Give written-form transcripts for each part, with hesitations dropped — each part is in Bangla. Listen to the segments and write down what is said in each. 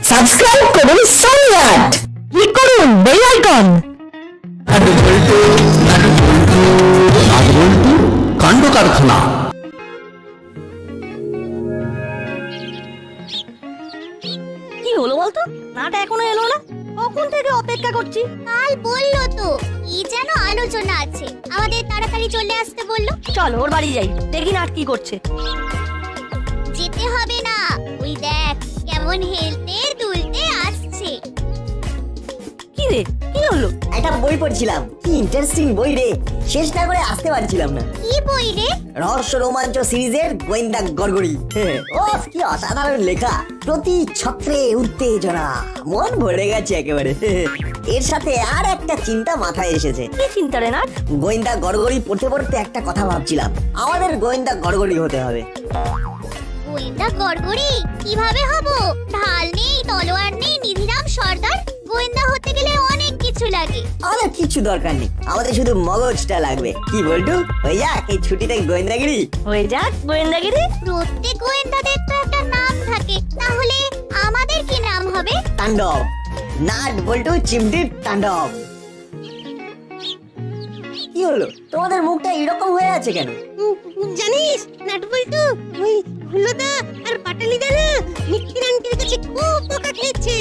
সাবস্ক্রাইব করুন সোনিয়াট, ক্লিক করুন বেল আইকন। কাণ্ড কারখানা। কি হলো বলতো? নাটা এখনো এলো না, কখন থেকে অপেক্ষা করছি। কাল বললো তো কি যেন আলোচনা আছে, আমাদের তাড়াতাড়ি চলে আসতে বললো। চল ওর বাড়ি যাই, দেখি নাট কি করছে। যেতে হবে না, ওই দেখ কেমন হেলতে দুলতে আসছে। কি রে, কি হলো? একটা বই পড়ছিলাম, কি ইন্টারেস্টিং বই রে, শেষ না করে আসতে পারছিলাম না। কি বই রে? রহস্য রোমাঞ্চ সিরিজের গোয়েন্দা গড়গড়ি। ও কি অসাধারণ লেখা, প্রতি ছত্রে উত্তেজনা, মন ভরে গেছে একেবারে। এর সাথে আর একটা চিন্তা মাথায় এসেছে। কি চিন্তা রে নাট? গোয়েন্দা গড়গড়ি পড়তে পড়তে একটা কথা ভাবছিলাম, আমাদের গোয়েন্দা গড়গড়ি হতে হবে। গোয়েন্দা গড়গড়ি কিভাবে হব? ঢাল নেই, তলোয়ার নেই, নিধিরাম সর্দার। গোয়েন্দা হতে গেলে অনেক কিছু লাগে। আমাদের কিছু দরকার নেই, আমাদের শুধু মগজটা লাগবে। কি বলটু, হয়ে যাক এই ছুটিতে গোয়েন্দাগিরি। হয়ে যাক গোয়েন্দাগিরি। প্রত্যেক গোয়েন্দাদের তো একটা নাম থাকে, তাহলে আমাদের কি নাম হবে? তাণ্ডব, নাট বল্টু চিমটির তাণ্ডব। কি হলো, তোমাদের মুখটা এরকম হয়ে আছে কেন? জানিস নাটবল্টু, ওই হুলোদা আর পাটালিদা না মিষ্টির আন্টির কাছে খুব বোকা খেয়েছে।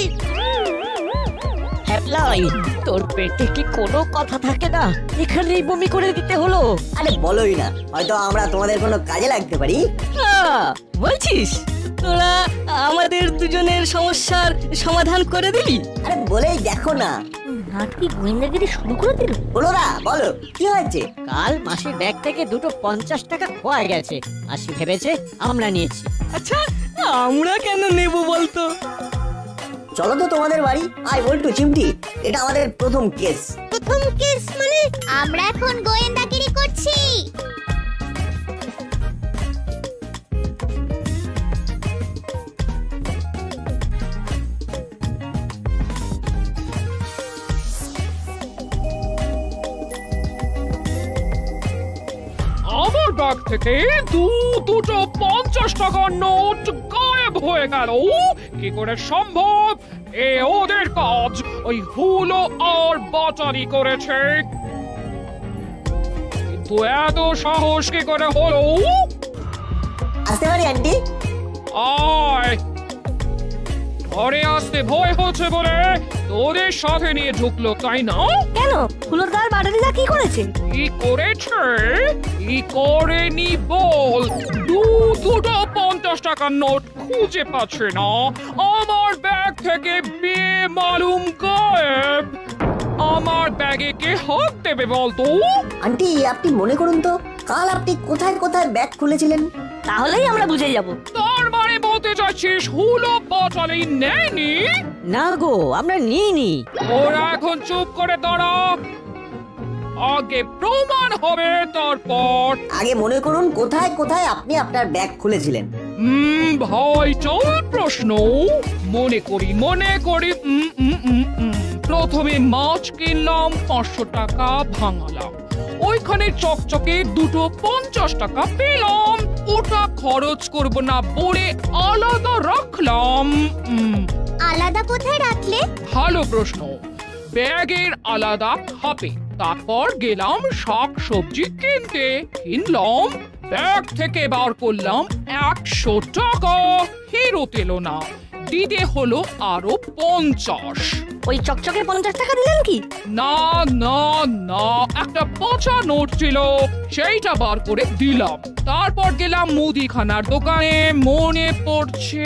হ্যাপলাই, তোর পেটে কি কোনো কথা থাকে না? এখানেই বমি করে দিতে হলো? আরে বলোই না, হয়তো আমরা তোমাদের কোনো কাজে লাগতে পারি। বলছিস তোরা আমাদের দুজনের সমস্যার সমাধান করে দিবি? আরে বলেই দেখো না। নাট কি গোয়েন্দাগিরি শুরু করে দিল? বলো না, বলো কি হয়েছে? কাল মাসির ব্যাগ থেকে দুটো 50 টাকা খোয়া গেছে। মাসি ভেবেছে আমরা নিয়েছি। আচ্ছা, আমরা কেন নেব বলতো? চলো তো তোমাদের বাড়ি। আই বল্টু চিমটি, এটা আমাদের প্রথম কেস। প্রথম কেস মানে? আমরা এখন গোয়েন্দাগিরি করছি। আমার ব্যাগ থেকে দুটো 50 টাকার নোট গায়েব হয়ে গেল। কি করে সম্ভব? এ ওদের কাজ। ওই হুলো আর বাটালি করেছে। কিন্তু এত সাহস কি করে হলো? আসতে পারি আন্টি? আয়, ঘরে আসতে ভয় হচ্ছে বলে তোদের সাথে নিয়ে ঢুকলো, তাই না? কেন, হুলোদার বাটালিদা কি করেছে? কি করেছে? কি করেনি বল? দুটো 50 টাকার নোট খুঁজে পাচ্ছে না। আমার ব্যাগ থেকে বেমালুম গায়েব। আমার ব্যাগে কে হাত দেবে বলতো? আন্টি আপনি মনে করুন তো, কাল আপনি কোথায় কোথায় ব্যাগ খুলেছিলেন? তাহলেই আমরা বুঝে যাব। তার মানে বলতে চাচ্ছিস হুলো বাটালি নেয়নি? না গো, আমরা নিইনি। ওরা এখন চুপ করে দাঁড়া, আগে প্রমাণ হবে তারপর। আগে মনে করুন কোথায় কোথায় আপনি আপনার ব্যাগ খুলেছিলেন। ভাই চল প্রশ্ন। মনে করি প্রথমে মাছ কিনলাম, 500 টাকা ভাঙালাম। ওইখানে চকচকে দুটো 50 টাকা পেলাম। ওটা খরচ করব না বলে আলাদা রাখলাম। আলাদা কোথায় রাখলে? ভালো প্রশ্ন। ব্যাগের আলাদা খাপে। তারপর গেলাম শাক সবজি কিনতে। কিনলাম, ব্যাগ থেকে বার করলাম 100 টাকা। ফেরত এলো না, দিতে হলো আরো 50। ওই চকচকে 50 টাকা দিলেন কি? না না না, একটা পচা নোট ছিল, সেইটা বার করে দিলাম। তারপর গেলাম মুদিখানার দোকানে। মনে পড়ছে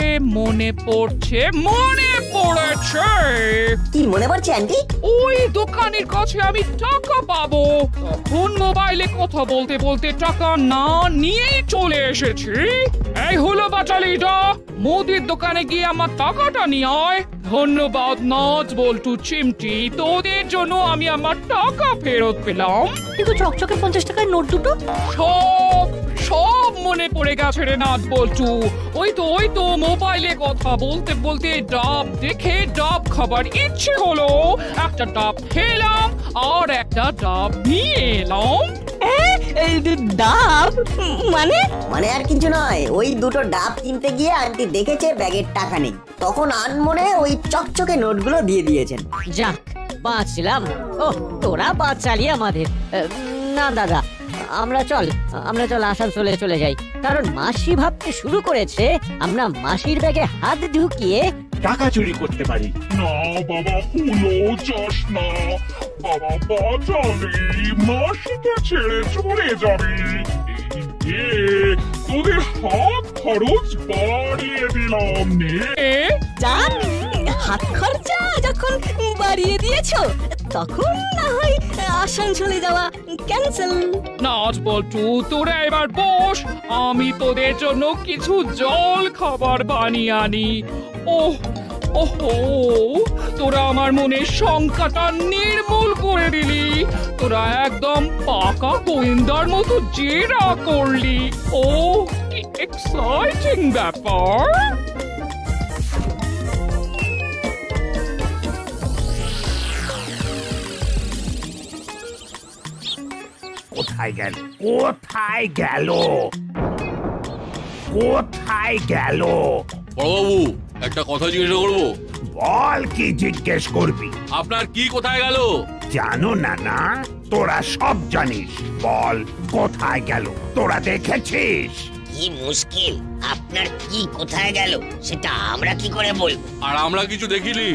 কি মনে পড়ছে আন্টি? ওই দোকানের কাছে আমি টাকা পাবো। তখন মোবাইলে কথা বলতে বলতে টাকা না নিয়েই চলে এসেছি। এই হলো বাটালিটা, মুদির দোকানে গিয়ে আমার টাকাটা নিয়ে আয়। ধন্যবাদ নাচ বল্টু চিমটি, তোদের জন্য আমি আমার টাকা ফেরত পেলাম। কিন্তু চকচকে 50 টাকার নোট দুটো? সব মনে পড়ে গেছে রে নাচ বল্টু। ওই তো মোবাইলে কথা বলতে বলতে ডাব দেখে ডাব খাবার ইচ্ছে হলো। একটা ডাব খেলাম আর একটা ডাব নিয়ে এলাম। এই ডাব মানে মানে আর কিছু নয়, ওই দুটো ডাব কিনতে গিয়ে আন্টি দেখেছে ব্যাগের টাকা নেই, তখন আনমনে ওই চকচকে নোটগুলো দিয়ে দিয়েছেন। যাক বাঁচলাম। ও তোরা বাঁচালি আমাদের। না দাদা, আমরা চল আসানসোলে চলে যাই, কারণ মাসি ভাবতে শুরু করেছে আমরা মাসির ব্যাগে হাত ঢুকিয়ে টাকা চুরি করতে পারি। না বাবা, হুলো চাস না বাবা, বাঁচালি মাসিকে ছেড়ে চলে যাবি। এই যে তোদের হাত খরচ বাড়িয়ে দিলাম নে। যান, হাত খরচা যখন বাড়িয়ে দিয়েছো তখন না হয় আসানসোলে যাওয়া ক্যান্সেল। নাচ বল্টু, তোরা এবার বস, আমি তোদের জন্য কিছু জল খাবার বানিয়ে আনি। ওহ ওহো, তোরা আমার মনের শঙ্কাটা নির্মূল করে দিলি। তোরা একদম পাকা গোয়েন্দার মতো জেরা করলি। ও কি এক্সাইটিং ব্যাপার। কোথায় গেল, কোথায় গেল, কোথায় গেল? বড়বাবু, একটা কথা জিজ্ঞেস করবো? বল, কি জিজ্ঞেস করবি? আপনার কি কোথায় গেল? জানো না? না, তোরা সব জানিস। বল কোথায় গেল, তোরা দেখেছিস? কি মুশকিল, আপনার কি কোথায় গেল সেটা আমরা কি করে বলবো? আর আমরা কিছু দেখিনি।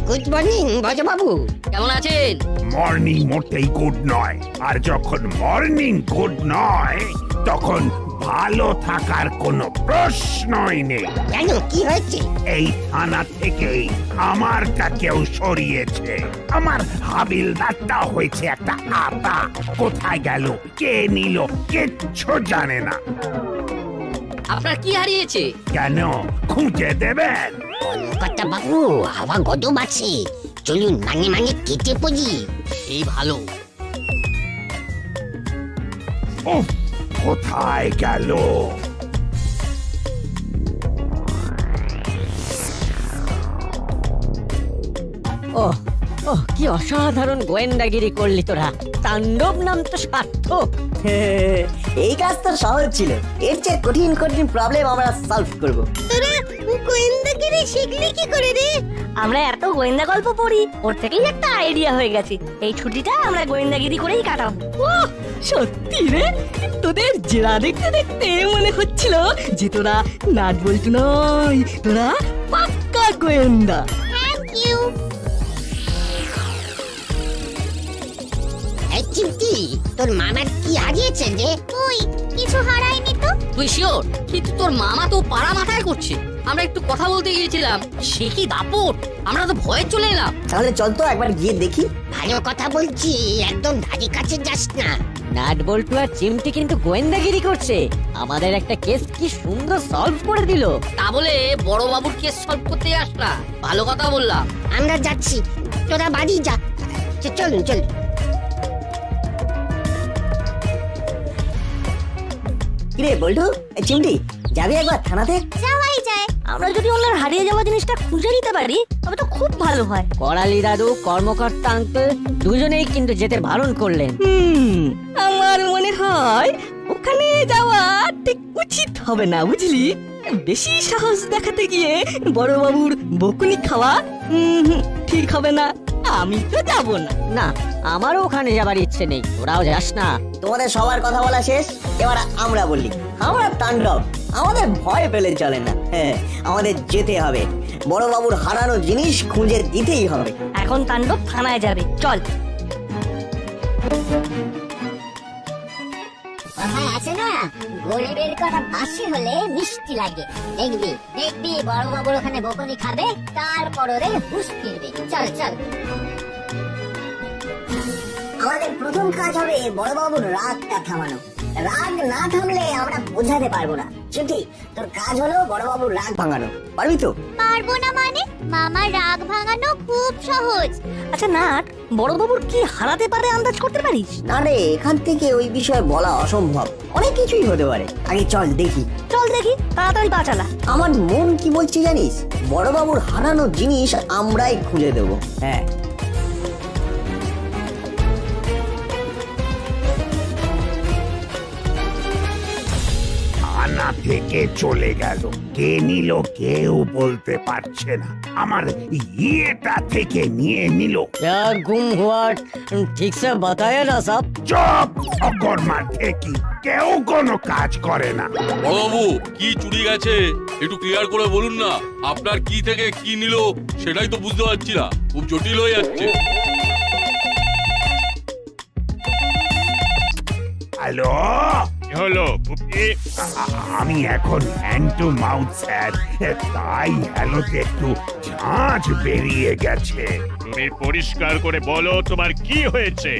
গুড মর্নিং বাবু, কেমন আছেন? মর্নিং মোটেই গুড নয়, আর যখন মর্নিং গুড নয় তখন ভালো থাকার কোনো প্রশ্নই নেই। কেন, কি হয়েছে? এই থানা থেকেই আমারটা কেউ সরিয়েছে। আমার হাবিলদারটা হয়েছে একটা আতা। কোথায় গেল, কে নিল, কিচ্ছু জানে না। আপনার কি হারিয়েছে? কেন, খুঁজে দেবেন? কলকাতা বাবু, হাওয়া গদম আছে, চলুন মানে কেটে পড়ি। এই ভালো। উফ, কোথায় গেল? ওহ ওহ, কি অসাধারণ গোয়েন্দাগিরি করলি তোরা। তাণ্ডব নাম তো সার্থক। এই কাজ তো সহজ ছিল, এর চেয়ে কঠিন কঠিন প্রবলেম আমরা সলভ করব। তোরা গোয়েন্দাগিরি শিখলি কি করে রে? আমরা এত গোয়েন্দা গল্প পড়ি, ওর থেকেই একটা আইডিয়া হয়ে গেছে। এই ছুটিটা আমরা গোয়েন্দাগিরি করেই কাটাবো। সত্যি রে, তোদের জেরা দেখতে দেখতে মনে হচ্ছিল যে তোরা নাট বলতু নয়, তোরা পাক্কা গোয়েন্দা। Thank you. এই চিমটি, তোর মামার কি হারিয়েছে রে? কই, কিছু হারায়নি তো। তুই শিওর? কিন্তু তোর মামা তো পাড়া মাথায় করছে। আমরা একটু কথা বলতে গিয়েছিলাম, সে কি দাপট, আমরা তো ভয়ে চলে এলাম। তাহলে চল তো একবার গিয়ে দেখি। ভালো কথা বলছি, একদম ধারে কাছে যাস না। নাট বল্টু আর চিমটি কিন্তু গোয়েন্দাগিরি করছে। আমাদের একটা কেস কি সুন্দর সলভ করে দিল। তা বলে বড় বাবুর কেস সলভ করতে যাস না। ভালো কথা বললাম। আমরা যাচ্ছি, তোরা বাড়ি যা। চলুন চল। কিরে বল্টু, এই চিমটি, যাবি একবার থানাতে? যাওয়াই যায়। আমরা যদি ওনার হারিয়ে যাওয়া জিনিসটা খুঁজে নিতে পারি তবে তো খুব ভালো হয়। করালি দাদু, কর্মকর্তা আঙ্কেল দুজনেই কিন্তু যেতে বারণ করলেন। আমার মনে হয় ওখানে যাওয়া ঠিক উচিত হবে না, বুঝলি? বেশি সাহস দেখাতে গিয়ে বড় বাবুর বকুনি খাওয়া ঠিক হবে না। আমি তো যাব না। না, আমারও ওখানে যাবার ইচ্ছে নেই, তোরাও যাস না। তোমাদের সবার কথা বলা শেষ, এবার আমরা বললি। আমরা তাণ্ডব, আমাদের ভয় পেলে চলে না। হ্যাঁ, আমাদের যেতে হবে, বড়বাবুর হারানো জিনিস খুঁজে দিতেই হবে। এখন তাণ্ডব থানায় যাবে, চল। কথায় আছে না, গরিবের কথা বাসি হলে মিষ্টি লাগে। দেখবি দেখবি বড় বাবুর ওখানে বকুনি খাবে, তারপর ওরে হুঁশ ফিরবে। চল চল। আমাদের প্রথম কাজ হবে বড়বাবুর রাগটা থামানো। রাগ না থামলে আমরা বোঝাতে পারবো না। ছুটি, তোর কাজ হলো বড়বাবুর রাগ ভাঙানো পারবি তো? পারবো না মানে? মামা রাগ ভাঙানো খুব সহজ। আচ্ছা নাট, বড়বাবুর কি হারাতে পারে আন্দাজ করতে পারিস? না রে, এখান থেকে ওই বিষয়ে বলা অসম্ভব, অনেক কিছুই হতে পারে। আগে চল দেখি। চল দেখি, তাড়াতাড়ি পা চালা। আমার মন কি বলছে জানিস, বড়বাবুর হারানো জিনিস আমরাই খুঁজে দেবো। হ্যাঁ, থানা থেকে চলে গেল, কে নিল কেউ বলতে পারছে না। আমার ইয়েটা থেকে নিয়ে নিল। क्या गुम हुआ ठीक से बताया ना साहब? চপ, অকর্মা থেকে কেউ কোনো কাজ করে না। বড়বাবু কি চুরি গেছে একটু ক্লিয়ার করে বলুন না। আপনার কি থেকে কি নিল সেটাই তো বুঝতে পারছি না, খুব জটিল হয়ে যাচ্ছে। হ্যালো, হলো আমি এখন হ্যান্ড টু মাউথ স্যার, তাই হ্যালোতে একটু ঝাঁঝ বেরিয়ে গেছে। তুমি পরিষ্কার করে বলো তোমার কি হয়েছে।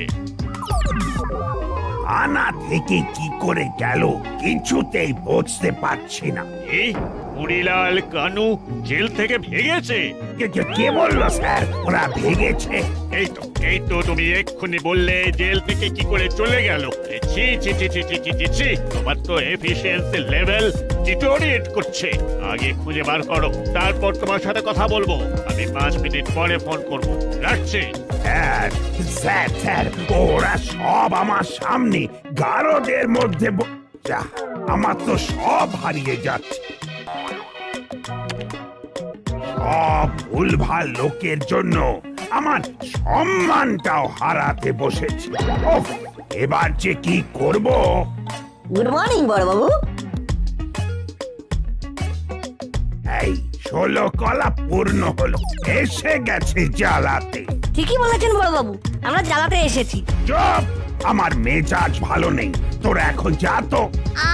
থানা থেকে কি করে গেল কিছুতেই বুঝতে পারছি না। এই মুড়িলাল কানু জেল থেকে ভেগেছে? কে বললো স্যার ওরা ভেগেছে? এই তো তুমি এক্ষুনি বললে জেল থেকে কি করে চলে গেল। ছি ছি ছি ছি ছি ছি ছি ছি, তোমার তো এফিশিয়েন্সি লেভেল ডিটোরিয়েট করছে। আগে খুঁজে বার করো, তারপর তোমার সাথে কথা বলবো। আমি 5 মিনিট পরে ফোন করবো, রাখছি। স্যার স্যার স্যার, ওরা সব আমার সামনে গারদের মধ্যে যা, আমার তো সব হারিয়ে যাচ্ছে। সব ভুলভাল লোকের জন্য আমার সম্মানটাও হারাতে বসেছি। ওফ, এবার যে কি করব। গুড মর্নিং বড়বাবু। এই 16 কলা পূর্ণ হলো, এসে গেছে জ্বালাতে। ঠিকই বলেছেন বড়বাবু, আমরা জ্বালাতে এসেছি। চুপ, আমার মেজাজ ভালো নেই, তোরা এখন যা তো।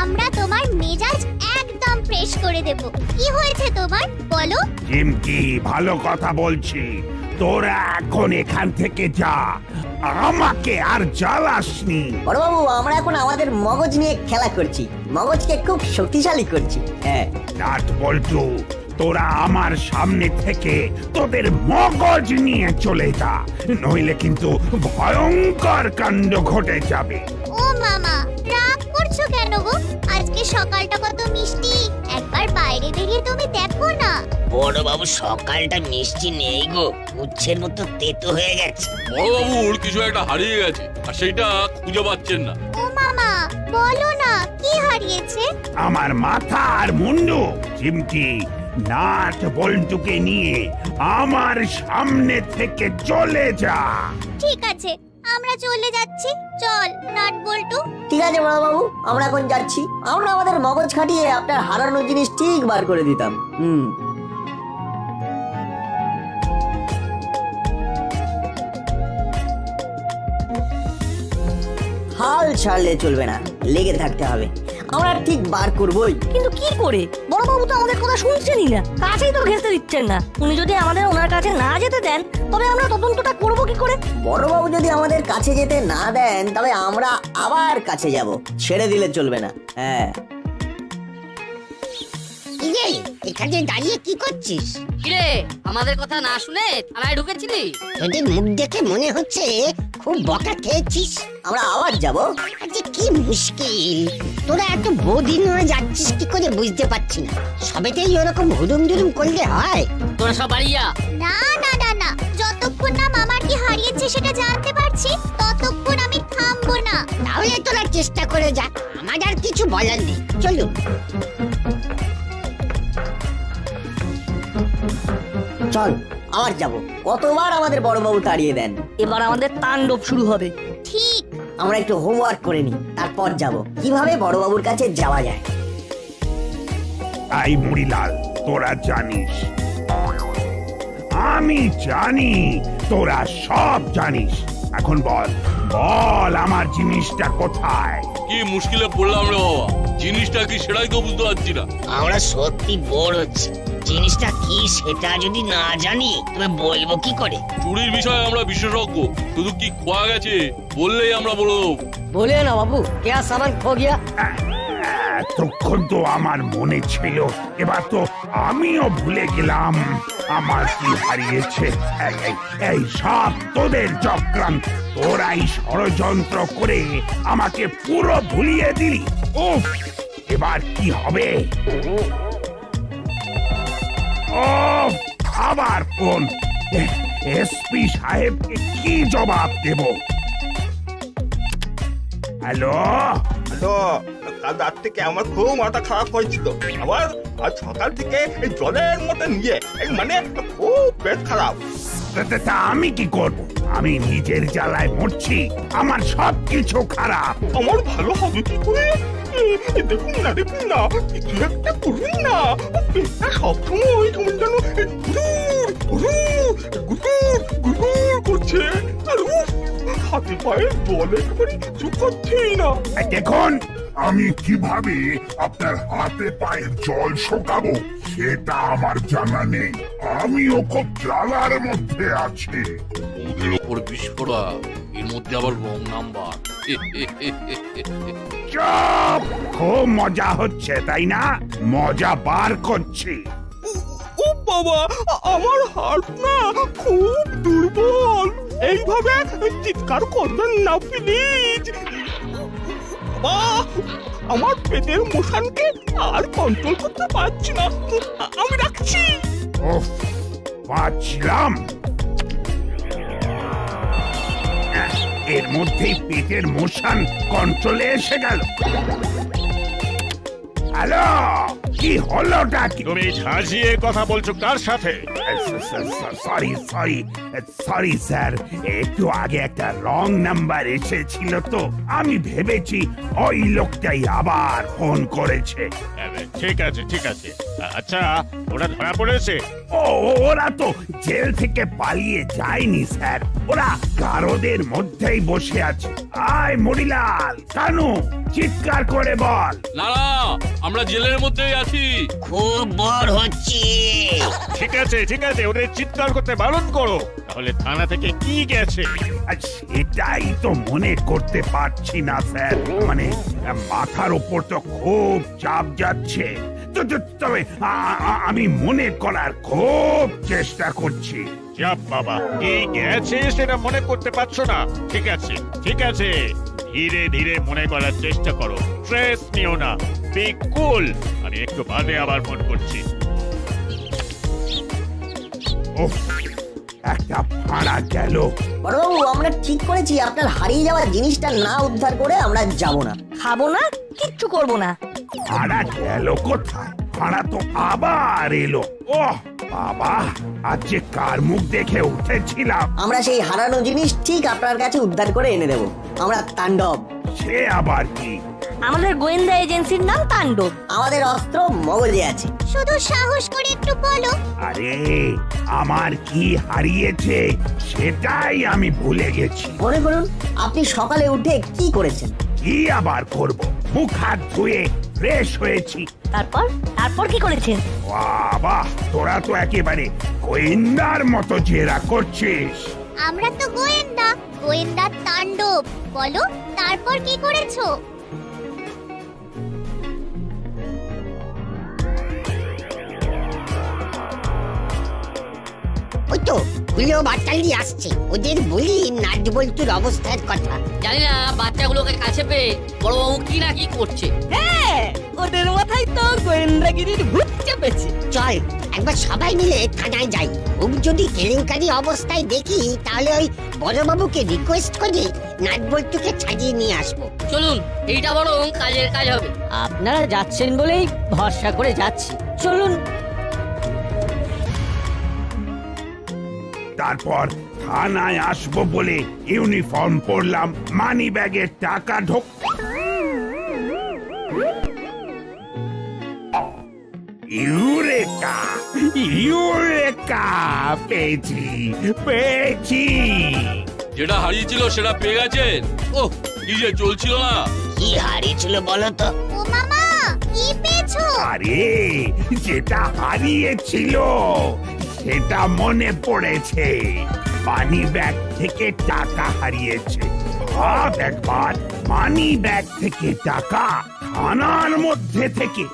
আমরা তোমার মেজাজ একদম ফ্রেশ করে দেব। কি হয়েছে তোমার বলো? চিমকি, ভালো কথা বলছি, তোরা এখন এখান থেকে যা, আমাকে আর জ্বালাসনি। বড়বাবু, আমরা এখন আমাদের মগজ নিয়ে খেলা করছি, মগজকে খুব শক্তিশালী করছি। হ্যাঁ, নাট বল্টু, তোরা আমার সামনে থেকে তোদের মগজ নিয়ে চলে যা, নইলে কিন্তু ভয়ঙ্কর কাণ্ড ঘটে যাবে। ও মামা, রাগ করছো কেন গো? আজকে সকালটা কত মিষ্টি, একবার বাইরে বেরিয়ে তুমি দেখো না। বড়বাবু সকালটা মিষ্টি নেই গো, উচ্ছের মতো তেতো হয়ে গেছে। বড়বাবুর কিছু একটা হারিয়ে গেছে আর সেইটা খুঁজে পাচ্ছেন না। ও মামা, বলো না কি হারিয়েছে? আমার মাথা আর মুন্ডু। চিমকি, নাট বল্টুকে নিয়ে আমার সামনে থেকে চলে যা। ঠিক আছে, আমরা চলে যাচ্ছি। চল নাট বল্টু। ঠিক আছে বড়বাবু, আমরা এখন যাচ্ছি। আমরা আমাদের মগজ খাটিয়ে আপনার হারানো জিনিস ঠিক বার করে দিতাম। হাল ছাড়লে চলবে না, লেগে থাকতে হবে। আমরা ঠিক বার করবই। কিন্তু কি করে? বড়বাবু তো আমাদের কথা শুনছেনই না, কাছেই তো ঘেঁচতে দিচ্ছেন না। উনি যদি আমাদের ওনার কাছে না যেতে দেন, তবে আমরা তদন্তটা করব কি করে? বড়বাবু যদি আমাদের কাছে যেতে না দেন, তবে আমরা আবার কাছে যাব, ছেড়ে দিলে চলবে না। হ্যাঁ, ইয়ে, এখানে দাঁড়িয়ে কি করছিস? কিরে, আমাদের কথা না শুনে থানায় ঢুকেছিলি? তোদের মুখ দেখে মনে হচ্ছে খুব বকা খেয়েছিস। আমরা আবার যাব। আজকে কি মুশকিল, তোরা এত বদিন হয়ে যাচ্ছিস কি করে বুঝতে পারছি না। সবেতেই ওরকম হুড়ুম দুরুম করলে হয়? তোরা সব বাড়িয়া। না না না না, যতক্ষণ না মামার কি হারিয়েছে সেটা জানতে পারছি, ততক্ষণ আমি থামবো না। তাহলে তোরা চেষ্টা করে যা, আমার আর কিছু বলার নেই। চলুন। চল, আবার যাব। কতবার আমাদের বড়বাবু তাড়িয়ে দেন। এবার আমাদের তাণ্ডব শুরু হবে। ঠিক। আমরা একটু হোমওয়ার্ক করে নিই, তারপর যাব কিভাবে বড়বাবুর কাছে যাওয়া যায়। তাই মুড়িলাল, তোরা জানিস, আমি জানি তোরা সব জানিস, এখন বল বল আমার জিনিসটা কোথায়? কি মুশকিলে পড়লাম রে বাবা, জিনিসটা কি সেটাই তো বুঝতে পারছি না। আমরা সত্যি বোর হচ্ছি, জিনিসটা কি সেটা যদি না জানি তবে বলবো কি করে? চুরির বিষয়ে আমরা বিশেষজ্ঞ, শুধু কি খোয়া গেছে বললেই আমরা বলে দেবো। बोलिए ना बाबू, क्या सामान खो गया? এতক্ষণ তো আমার মনে ছিল, এবার তো আমিও ভুলে গেলাম আমার কি হারিয়েছে। এই সব তোদের চক্রান্ত, তোরাই ষড়যন্ত্র করে আমাকে পুরো ভুলিয়ে দিলি। উফ, এবার কি হবে? উফ, আবার ফোন। এসপি সাহেবকে কি জবাব দেব? হ্যালো, তো কাল রাত থেকে আমার খুব মাথা খারাপ হয়েছিল। আবার আজ সকাল থেকে এই জলের মতো নিয়ে মানে খুব পেট খারাপ। তা আমি কি করব? আমি নিজের জ্বালায় মরছি, আমার সব কিছু খারাপ। আমার ভালো হবে কি করে? দেখুন না কিছু একটা করুন না। পেটটা সবসময় কেমন যেন গুড়গুড় করছে, আর হাতে পায়ে জল একেবারে কিছু করছেই না। দেখুন, আমি কিভাবে আপনার হাতে পায়ে জল শোকাবো সেটা আমার জানা নেই। আমিও খুব জ্বালার মধ্যে আছি। ওদের ওপর বিস্ফোরা, এর মধ্যে আবার রং নাম্বার। চুপ! খুব মজা হচ্ছে তাই না? মজা বার করছি। ও বাবা, আমার হার্ট না খুব দুর্বল। এইভাবে চিৎকার করবেন না প্লিজ। আমার পেটের মোশনকে আর কন্ট্রোল করতে পারছি না, আমি রাখছি। উফ, বাঁচলাম। এর মধ্যেই পেটের মোশন কন্ট্রোলে এসে গেল। হ্যালো, কি হলোটা কি? তুমি সাজিয়ে কথা বলছো কার সাথে? সরি স্যার, একটু আগে একটা রং নাম্বার এসেছিল তো আমি ভেবেছি ওই লোকটাই আবার ফোন করেছে। ঠিক আছে আচ্ছা, ওরা ধরা পড়েছে? ওরা তো জেল থেকে পালিয়ে যায়নি স্যার, ওরা গারদের মধ্যেই বসে আছে। আয় মরিলাল, কানু, চিৎকার করে বল। না না, আমরা জেলের মধ্যেই আছি। খুব বোর হচ্ছি। ঠিক আছে, ওদের চিৎকার করতে বারণ করো। তাহলে থানা থেকে কি গেছে? আর সেটাই তো মনে করতে পারছি না স্যার, মানে মাথার উপর তো খুব চাপ যাচ্ছে। তবে আমি মনে করার খুব চেষ্টা করছি। চাপ বাবা, কি গেছে সেটা মনে করতে পারছো না? ঠিক আছে, ধীরে ধীরে মনে করার চেষ্টা করো, স্ট্রেস নিও না, বি কুল। আমি একটু বাদে আবার ফোন করছি। একটা ভাড়া গেল। বড়বাবু, আমরা ঠিক করেছি আপনার হারিয়ে যাওয়া জিনিসটা না উদ্ধার করে আমরা যাব না। খাবো না, কিচ্ছু করবো না। ভাড়া গেল কোথায়? ভাড়া তো আবার এলো। ওহ বাবা, আজ যে কার মুখ দেখে উঠেছিলাম। আমরা সেই হারানো জিনিস ঠিক আপনার কাছে উদ্ধার করে এনে দেব। আমরা তাণ্ডব। সে আবার কি? আমাদের গোয়েন্দা এজেন্সির নাম তাণ্ডব। আমাদের অস্ত্র মগজে আছে। শুধু সাহস করে একটু বলো। আরে, আমার কি হারিয়েছে সেটাই আমি ভুলে গেছি। মনে করুন, আপনি সকালে উঠে কি করেছেন? কি আবার করব? মুখ হাত ধুয়ে ফ্রেশ হয়েছি। তারপর কি করেছেন? বাবা, তোরা তো একেবারে গোয়েন্দার মতো জেরা করছিস। আমরা তো গোয়েন্দা তাণ্ডব। বলো, তারপর কি করেছো? ওই তো গুলো বাটালি আসছে, ওদের বলি নাট বল্টুর অবস্থার কথা। জানি না বাচ্চাগুলোকে কাছে পেয়ে বড়বাবু কি না কি করছে। হ্যাঁ, ওদের মাথায় তো গোয়েন্দাগিরির ভূত চেপেছে। চল একবার সবাই মিলে থানায় যাই। খুব যদি কেলেঙ্কারি অবস্থায় দেখি তাহলে ওই বড়বাবুকে রিকোয়েস্ট করে নাট বল্টুকে ছাড়িয়ে নিয়ে আসবো। চলুন, এইটা বরং কাজের কাজ হবে। আপনারা যাচ্ছেন বলেই ভরসা করে যাচ্ছি, চলুন। তারপর থানায় আসবো বলে ইউনিফর্ম পরলাম, মানি ব্যাগের টাকা ঢোক। ইউরেকা পেয়েছি। যেটা হারিয়েছিল সেটা পেয়ে গেছেন? ওহ, কি যে চলছিল না। কি হারিয়েছিল বলো তো? ও মামা কি পেয়েছো? আরে যেটা হারিয়েছিল সেটা মনে পড়েছে। মানি ব্যাগ থেকে টাকা হারিয়েছে। ভাব একবার, মানি ব্যাগ থেকে টাকা থানার মধ্যে থেকে।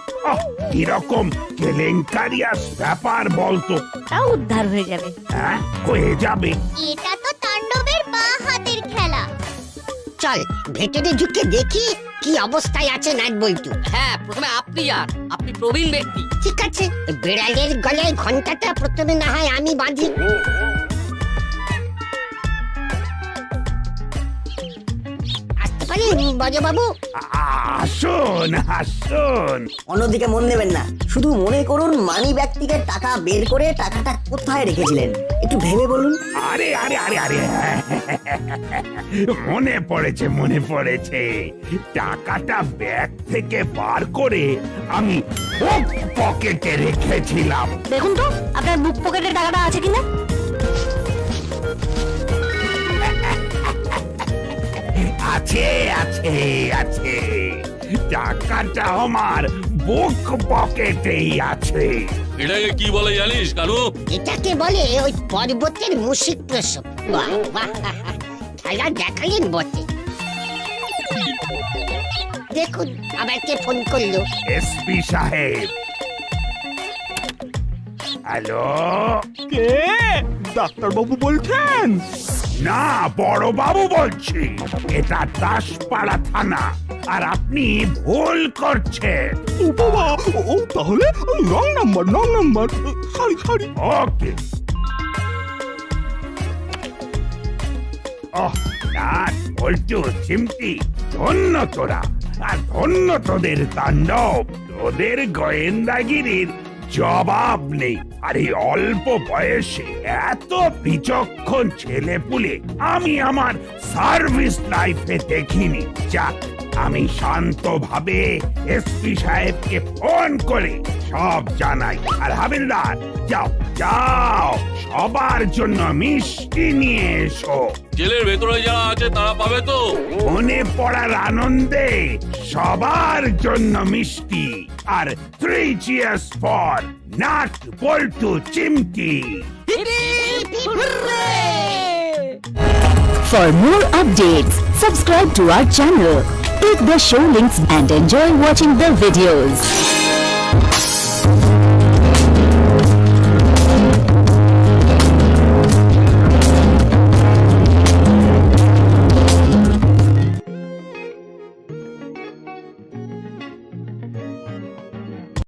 কিরকম কেলেঙ্কারিয়ার ব্যাপার বলতো? তাও উদ্ধার হয়ে যাবে। হ্যাঁ, হয়ে যাবে। এটা তো তাণ্ডবের বাঁ হাতের খেলা। চল ভেতরে ঢুকে দেখি কি অবস্থায় আছে নাট বল্টু। হ্যাঁ, প্রথমে আপনি যান, আপনি প্রবীণ ব্যক্তি। ঠিক আছে, বিড়ালের গলায় ঘন্টাটা প্রথমে না হয় আমি বাঁধি। আসতে পারি বড়বাবু? আসুন আসুন। অন্যদিকে মন দেবেন না, শুধু মনে করুন মানি ব্যাগ থেকে টাকা বের করে টাকাটা কোথায় রেখেছিলেন, একটু ভেবে বলুন। আরে আরে আরে আরে মনে পড়েছে, মনে পড়েছে। টাকাটা ব্যাগ থেকে বার করে আমি পকেটে রেখেছিলাম। দেখুন তো আপনার বুক পকেটে টাকাটা আছে কিনা। আছে আছে আছে, টাকাটা আমার বুক পকেটেই আছে। এটাকে কি বলে জানিস কানু? এটাকে বলে ওই পর্বতের মুশিক প্রসব। বাহ বাহ, খেলা দেখালেন বটে। দেখুন আবার কে ফোন করলো। এসপি সাহেব। হ্যালো, কে? ডাক্তার বাবু বলছেন? না, বড় বাবু বলছি। এটা দাসপাড়া থানা, আর আপনি ভুল করছেন। ও বাবা, ও তাহলে রং নাম্বার। সরি। ওকে। ওহ, নাট বল্টু চিমটি, ধন্য তোরা, আর ধন্য তোদের তাণ্ডব। তোদের গোয়েন্দাগিরির জবাব নেই। আরে অল্প বয়সে এত বিচক্ষণ ছেলে পুলে আমি আমার সার্ভিস লাইফে দেখিনি। যাক, আমি শান্তভাবে এসপি সাহেবকে ফোন করে সব জানাই। আর হাবিলদার, যাও সবার জন্য মিষ্টি নিয়ে এসো। জেলের ভেতরে যারা আছে তারা পাবে তো? মনে পড়ার আনন্দে সবার জন্য মিষ্টি। আর 3 cheers for নাট বল্টু চিমটি। For more updates, subscribe to our channel, click the show links and enjoy watching the videos.